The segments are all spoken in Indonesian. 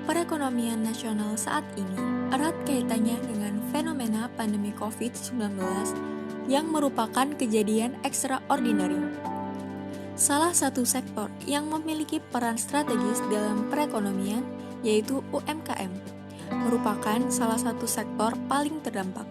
Perekonomian nasional saat ini erat kaitannya dengan fenomena pandemi COVID-19 yang merupakan kejadian ekstraordinari. Salah satu sektor yang memiliki peran strategis dalam perekonomian yaitu UMKM, merupakan salah satu sektor paling terdampak.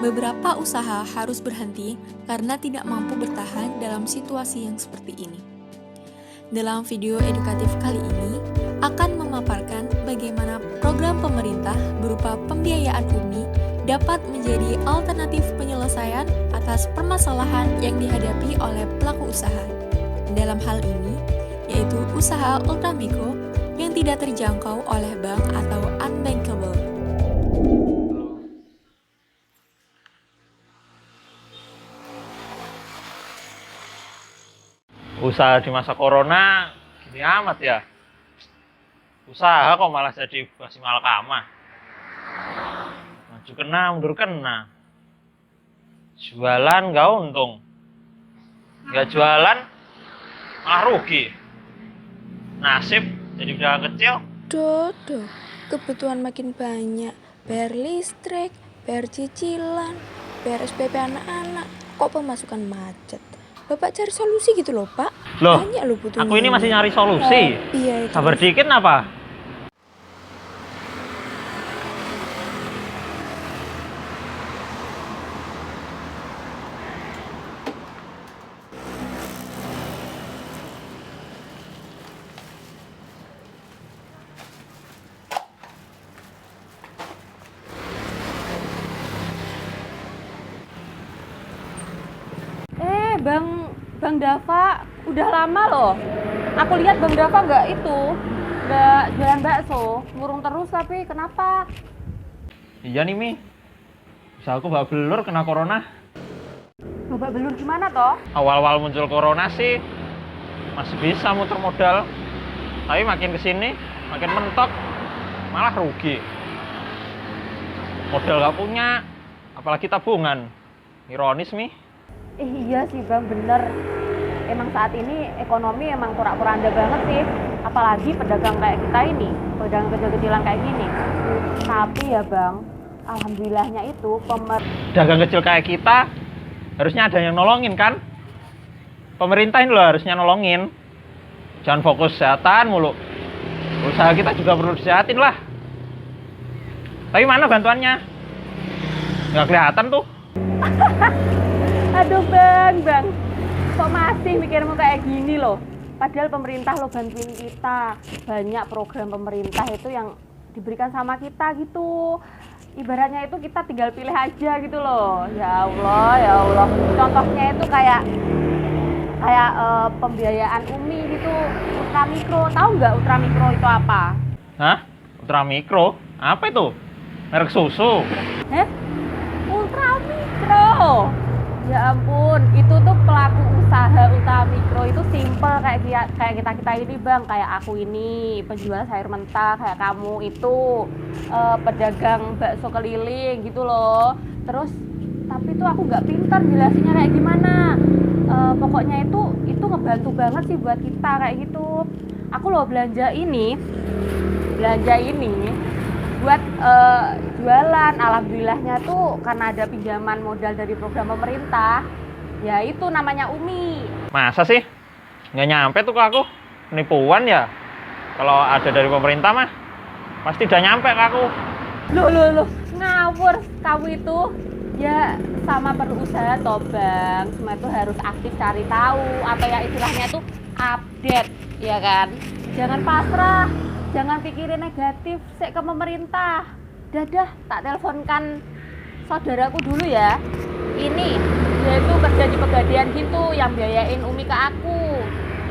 Beberapa usaha harus berhenti karena tidak mampu bertahan dalam situasi yang seperti ini. Dalam video edukatif kali ini, akan memaparkan bagaimana program pemerintah berupa pembiayaan UMI dapat menjadi alternatif penyelesaian atas permasalahan yang dihadapi oleh pelaku usaha. Dalam hal ini, yaitu usaha ultramikro yang tidak terjangkau oleh bank atau unbankable. Usaha di masa corona gini amat ya. Usaha kok malah jadi basi malakama. Maju kena, mundur kena. Jualan nggak untung. Nggak jualan malah rugi. Nasib jadi usaha kecil. Dodo, kebutuhan makin banyak. Bayar listrik, bayar cicilan, bayar SPP anak-anak. Kok pemasukan macet? Bapak cari solusi gitu loh, Pak. Loh, banyak loh butuhnya. aku ini masih nyari solusi. Iya itu. Sabar dikit apa? Bang Dava udah lama loh. Aku lihat Bang Dava nggak jualan bakso, ngurung terus tapi kenapa? Iya nih Mi, usahaku babak belur kena corona. Babak belur gimana toh? Awal-awal muncul corona sih masih bisa muter modal, tapi makin kesini makin mentok, malah rugi. Modal gak punya, apalagi tabungan. Ironis Mi. Iya sih Bang, bener. Emang saat ini ekonomi emang porak-poranda banget sih. Apalagi pedagang kayak kita ini, pedagang kecil-kecilan kayak gini. Tapi ya Bang, alhamdulillahnya itu Pedagang kecil kayak kita, harusnya ada yang nolongin kan? Pemerintah ini loh harusnya nolongin. Jangan fokus kesehatan mulu. Usaha kita juga perlu disehatin lah. Tapi mana bantuannya? Nggak kelihatan tuh. Aduh Bang, kok masih mikirmu kayak gini loh? Padahal pemerintah lo bantuin kita. Banyak program pemerintah itu yang diberikan sama kita gitu. Ibaratnya itu kita tinggal pilih aja gitu loh. Ya Allah. Contohnya itu kayak pembiayaan UMI gitu, ultramikro. Tahu nggak ultramikro itu apa? Hah? Ultramikro? Apa itu? Merek susu? Ultramikro. Ya ampun, itu tuh pelaku usaha ultramikro itu simple kayak kita ini Bang, kayak aku ini penjual sayur mentah, kayak kamu itu pedagang bakso keliling gitu loh. Terus tapi tuh aku nggak pintar jelasinnya kayak gimana. Pokoknya itu ngebantu banget sih buat kita kayak gitu. Aku loh belanja ini buat jualan. Alhamdulillahnya tuh karena ada pinjaman modal dari program pemerintah, ya itu namanya UMI. Masa sih? Nggak nyampe tuh ke aku. Penipuan ya? Kalau ada dari pemerintah mah pasti udah nyampe ke aku. Loh, ngawur kamu itu. Ya sama perlu usaha toh Bang, semua itu harus aktif cari tahu, atau ya istilahnya tuh update, ya kan? Jangan pasrah, jangan pikirin negatif sek ke pemerintah. Dadah, tak teleponkan saudaraku dulu ya. Ini dia itu kerja di Pegadaian gitu, yang biayain UMI ke aku.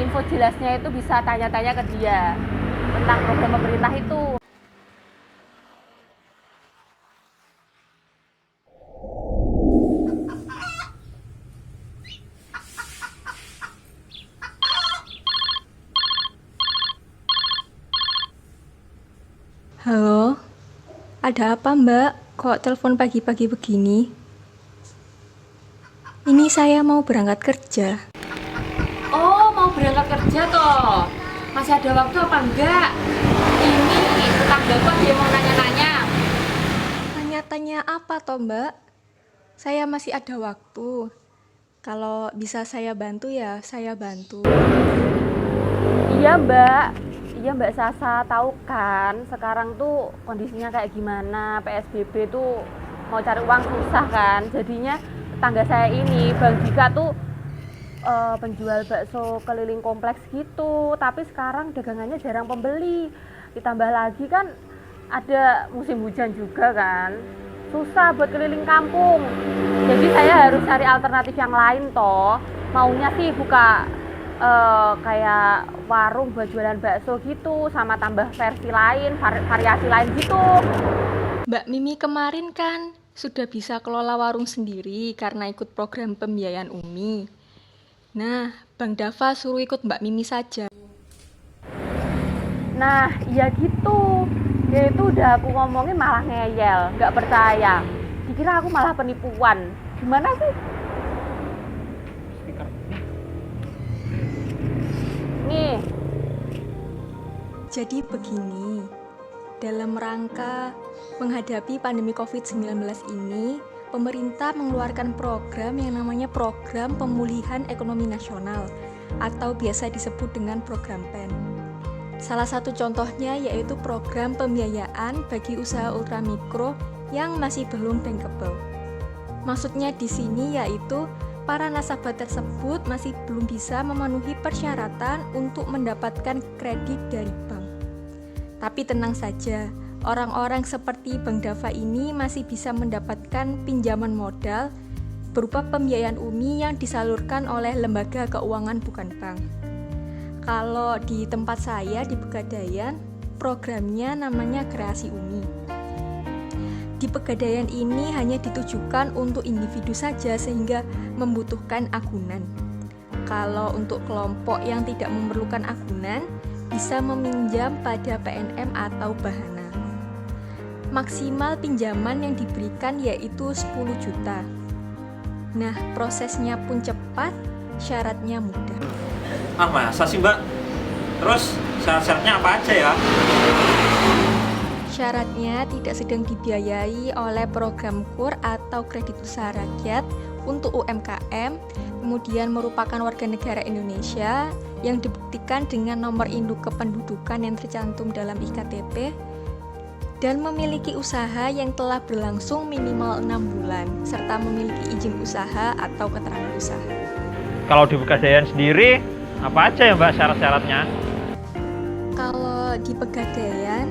Info jelasnya itu bisa tanya-tanya ke dia tentang program pemerintah itu. Halo, ada apa Mbak? Kok telepon pagi-pagi begini? Ini saya mau berangkat kerja. Oh, mau berangkat kerja toh? Masih ada waktu apa enggak? Ini tetanggaku ada yang mau nanya-nanya. Tanya-tanya apa toh Mbak? Saya masih ada waktu. Kalau bisa saya bantu ya saya bantu. Iya Mbak Sasa, tahu kan sekarang tuh kondisinya kayak gimana, PSBB tuh mau cari uang susah kan. Jadinya tetangga saya ini, Bang Dika tuh penjual bakso keliling kompleks gitu. Tapi sekarang dagangannya jarang pembeli. Ditambah lagi kan ada musim hujan juga kan. Susah buat keliling kampung. Jadi saya harus cari alternatif yang lain toh. Maunya sih buka kayak warung buat jualan bakso gitu, sama tambah versi lain, variasi lain gitu. Mbak Mimi kemarin kan sudah bisa kelola warung sendiri karena ikut program pembiayaan UMI. Nah, Bang Dava suruh ikut Mbak Mimi saja. Nah, iya gitu. Dia itu udah aku ngomongin malah ngeyel, nggak percaya. Dikira aku malah penipuan. Gimana sih? Nih. Jadi begini, dalam rangka menghadapi pandemi COVID-19 ini, pemerintah mengeluarkan program yang namanya Program Pemulihan Ekonomi Nasional atau biasa disebut dengan program PEN. Salah satu contohnya yaitu program pembiayaan bagi usaha ultramikro yang masih belum bankable. Maksudnya di sini yaitu para nasabah tersebut masih belum bisa memenuhi persyaratan untuk mendapatkan kredit dari bank. Tapi tenang saja, orang-orang seperti Bang Dava ini masih bisa mendapatkan pinjaman modal berupa pembiayaan UMI yang disalurkan oleh lembaga keuangan bukan bank. Kalau di tempat saya di Pegadaian, programnya namanya Kreasi UMI. Di Pegadaian ini hanya ditujukan untuk individu saja sehingga membutuhkan agunan. Kalau untuk kelompok yang tidak memerlukan agunan, bisa meminjam pada PNM atau Bahana. Maksimal pinjaman yang diberikan yaitu 10 juta. Nah, prosesnya pun cepat, syaratnya mudah. Masa sih Mbak? Terus syarat-syaratnya apa aja ya? Syaratnya tidak sedang dibiayai oleh program KUR atau kredit usaha rakyat untuk UMKM, kemudian merupakan warga negara Indonesia yang dibuktikan dengan nomor induk kependudukan yang tercantum dalam IKTP dan memiliki usaha yang telah berlangsung minimal 6 bulan serta memiliki izin usaha atau keterangan usaha. Kalau di Pegadaian sendiri, apa aja ya Mbak syarat-syaratnya? Kalau di Pegadaian,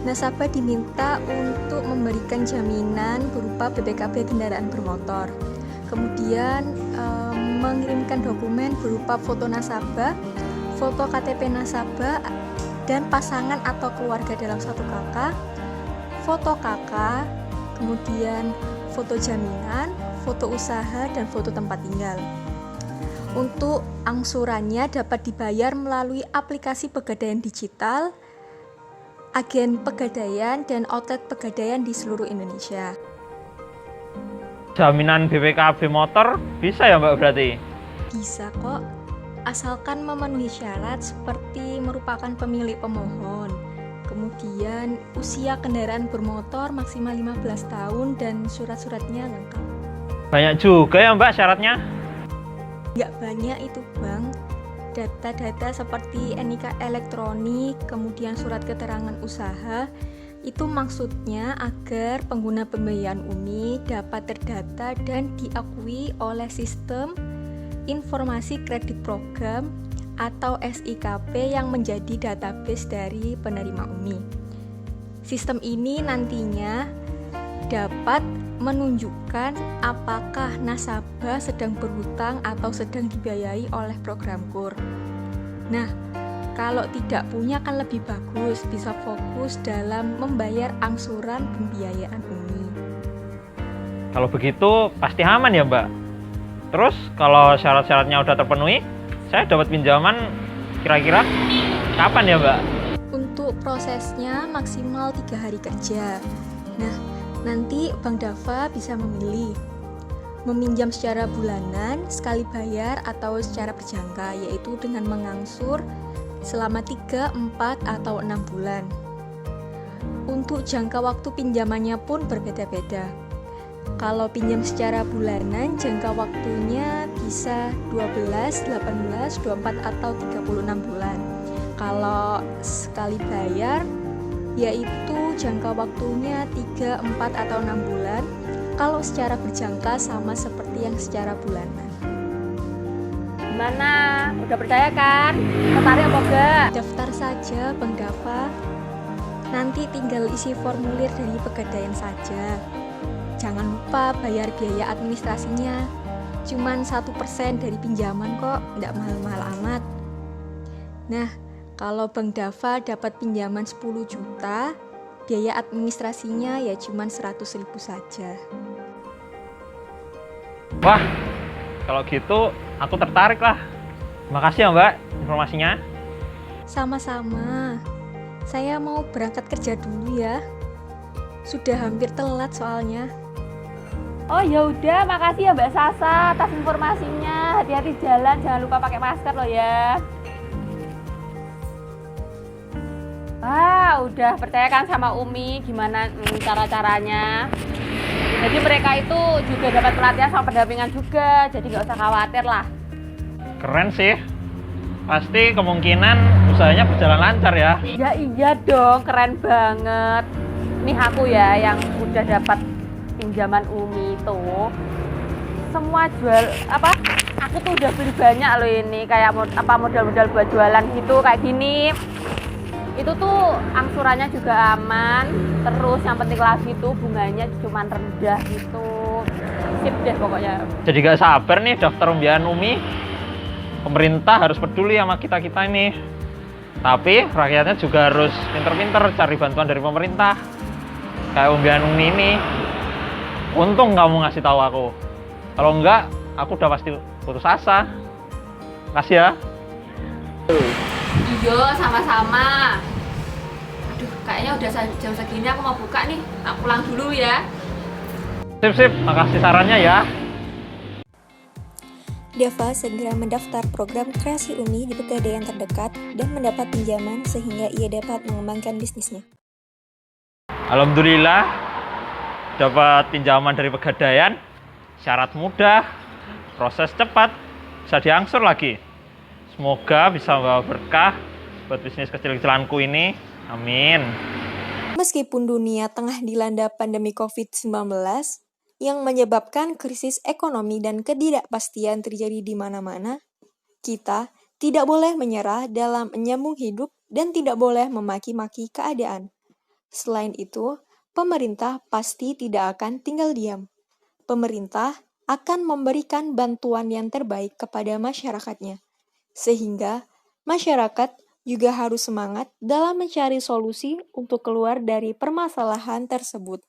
nasabah diminta untuk memberikan jaminan berupa BPKB kendaraan bermotor. Kemudian mengirimkan dokumen berupa foto nasabah, foto KTP nasabah, dan pasangan atau keluarga dalam satu kakak, foto kakak, kemudian foto jaminan, foto usaha, dan foto tempat tinggal. Untuk angsurannya dapat dibayar melalui aplikasi Pegadaian Digital, agen Pegadaian, dan outlet Pegadaian di seluruh Indonesia. Jaminan BPKB motor bisa ya Mbak berarti? Bisa kok, asalkan memenuhi syarat seperti merupakan pemilik pemohon, kemudian usia kendaraan bermotor maksimal 15 tahun dan surat-suratnya lengkap. Banyak juga ya Mbak syaratnya? Nggak banyak itu Bang, data-data seperti NIK elektronik, kemudian surat keterangan usaha, itu maksudnya agar pengguna pembiayaan UMI dapat terdata dan diakui oleh sistem informasi kredit program atau SIKP yang menjadi database dari penerima UMI. Sistem ini nantinya dapat menunjukkan apakah nasabah sedang berhutang atau sedang dibiayai oleh program KUR. Nah, kalau tidak punya kan lebih bagus, bisa fokus dalam membayar angsuran pembiayaan UMI. Kalau begitu pasti aman ya Mbak? Terus kalau syarat-syaratnya udah terpenuhi, saya dapat pinjaman kira-kira kapan ya Mbak? Untuk prosesnya maksimal 3 hari kerja. Nah, nanti Bang Dava bisa memilih meminjam secara bulanan, sekali bayar, atau secara berjangka, yaitu dengan mengangsur selama 3, 4, atau 6 bulan. Untuk jangka waktu pinjamannya pun berbeda-beda. Kalau pinjam secara bulanan, jangka waktunya bisa 12, 18, 24, atau 36 bulan. Kalau sekali bayar, yaitu jangka waktunya 3, 4, atau 6 bulan. Kalau secara berjangka sama seperti yang secara bulanan. Gimana? Udah percaya kan? Tertarik apa enggak? Daftar saja Bang Dava. Nanti tinggal isi formulir dari Pegadaian saja. Jangan lupa bayar biaya administrasinya. Cuman 1% dari pinjaman kok, nggak mahal-mahal amat. Nah, kalau Bang Dava dapat pinjaman 10 juta, biaya administrasinya ya cuman 100.000 saja. Wah, kalau gitu aku tertarik lah. Makasih ya Mbak informasinya. Sama-sama. Saya mau berangkat kerja dulu ya. Sudah hampir telat soalnya. Oh ya udah, makasih ya Mbak Sasa atas informasinya. Hati-hati jalan, jangan lupa pakai masker loh ya. Udah percaya kan sama Umi gimana cara-caranya. Jadi mereka itu juga dapat pelatihan sama pendampingan juga, jadi nggak usah khawatir lah. Keren sih. Pasti kemungkinan usahanya berjalan lancar ya. Ya iya dong, keren banget. Nih aku ya yang udah dapat pinjaman Umi itu. Semua jual aku tuh udah beli banyak loh ini, kayak modal-modal buat jualan gitu kayak gini. Itu tuh angsurannya juga aman, terus yang penting lagi tuh bunganya cuman rendah gitu. Sip deh pokoknya. Jadi gak sabar nih daftar undian Umi. Pemerintah harus peduli sama kita-kita ini. Tapi rakyatnya juga harus pinter-pinter cari bantuan dari pemerintah. Kayak undian Umi ini. Untung kamu ngasih tahu aku. Kalau enggak, aku udah pasti putus asa. Makasih ya. Iya, sama-sama. Aduh, kayaknya udah jam segini aku mau buka nih. Tak pulang dulu ya. Sip, makasih sarannya ya. Dava segera mendaftar program kreasi Umi di Pegadaian terdekat dan mendapat pinjaman sehingga ia dapat mengembangkan bisnisnya. Alhamdulillah dapat pinjaman dari Pegadaian. Syarat mudah, proses cepat, bisa diangsur lagi. Semoga bisa membawa berkah buat bisnis kecil-kecilanku ini. Amin. Meskipun dunia tengah dilanda pandemi COVID-19 yang menyebabkan krisis ekonomi dan ketidakpastian terjadi di mana-mana, kita tidak boleh menyerah dalam menyambung hidup dan tidak boleh memaki-maki keadaan. Selain itu, pemerintah pasti tidak akan tinggal diam. Pemerintah akan memberikan bantuan yang terbaik kepada masyarakatnya, sehingga masyarakat juga harus semangat dalam mencari solusi untuk keluar dari permasalahan tersebut.